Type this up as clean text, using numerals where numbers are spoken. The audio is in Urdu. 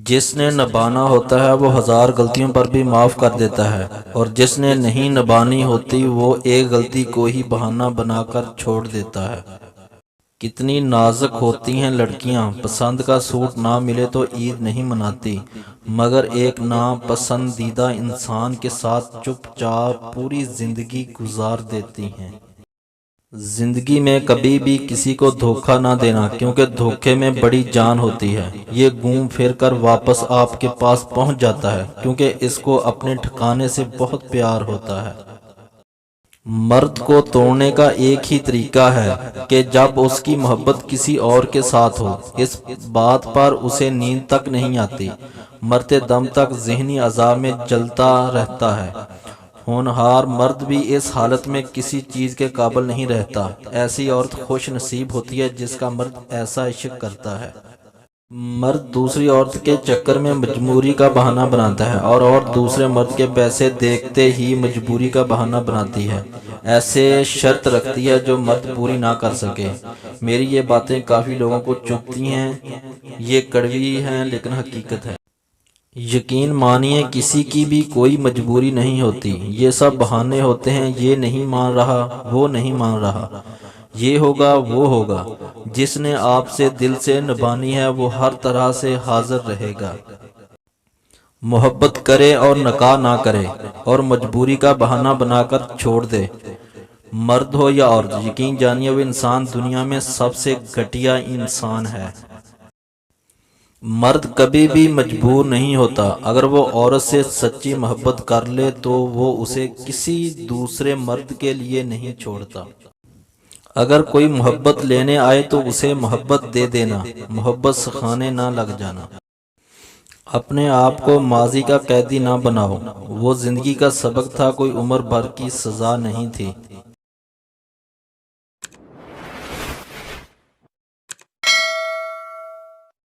جس نے نبھانا ہوتا ہے وہ ہزار غلطیوں پر بھی معاف کر دیتا ہے، اور جس نے نہیں نبھانی ہوتی وہ ایک غلطی کو ہی بہانہ بنا کر چھوڑ دیتا ہے۔ کتنی نازک ہوتی ہیں لڑکیاں، پسند کا سوٹ نہ ملے تو عید نہیں مناتی، مگر ایک ناپسندیدہ انسان کے ساتھ چپ چاپ پوری زندگی گزار دیتی ہیں۔ زندگی میں کبھی بھی کسی کو دھوکہ نہ دینا، کیونکہ دھوکے میں بڑی جان ہوتی ہے۔ یہ گھوم پھر کر واپس آپ کے پاس پہنچ جاتا ہے، کیونکہ اس کو اپنے ٹھکانے سے بہت پیار ہوتا ہے۔ مرد کو توڑنے کا ایک ہی طریقہ ہے کہ جب اس کی محبت کسی اور کے ساتھ ہو، اس بات پر اسے نیند تک نہیں آتی، مرتے دم تک ذہنی عذاب میں جلتا رہتا ہے۔ ہونہار مرد بھی اس حالت میں کسی چیز کے قابل نہیں رہتا۔ ایسی عورت خوش نصیب ہوتی ہے جس کا مرد ایسا عشق کرتا ہے۔ مرد دوسری عورت کے چکر میں مجبوری کا بہانہ بناتا ہے، اور عورت دوسرے مرد کے پیسے دیکھتے ہی مجبوری کا بہانہ بناتی ہے، ایسے شرط رکھتی ہے جو مرد پوری نہ کر سکے۔ میری یہ باتیں کافی لوگوں کو چبھتی ہیں، یہ کڑوی ہیں لیکن حقیقت ہے۔ یقین مانیے کسی کی بھی کوئی مجبوری نہیں ہوتی، یہ سب بہانے ہوتے ہیں۔ یہ نہیں مان رہا، وہ نہیں مان رہا، یہ ہوگا وہ ہوگا۔ جس نے آپ سے دل سے نبھانی ہے وہ ہر طرح سے حاضر رہے گا۔ محبت کرے اور نکاح نہ کرے، اور مجبوری کا بہانہ بنا کر چھوڑ دے، مرد ہو یا عورت، یقین جانیے وہ انسان دنیا میں سب سے گھٹیا انسان ہے۔ مرد کبھی بھی مجبور نہیں ہوتا۔ اگر وہ عورت سے سچی محبت کر لے تو وہ اسے کسی دوسرے مرد کے لیے نہیں چھوڑتا۔ اگر کوئی محبت لینے آئے تو اسے محبت دے دینا، محبت سکھانے نہ لگ جانا۔ اپنے آپ کو ماضی کا قیدی نہ بناؤ، وہ زندگی کا سبق تھا، کوئی عمر بھر کی سزا نہیں تھی۔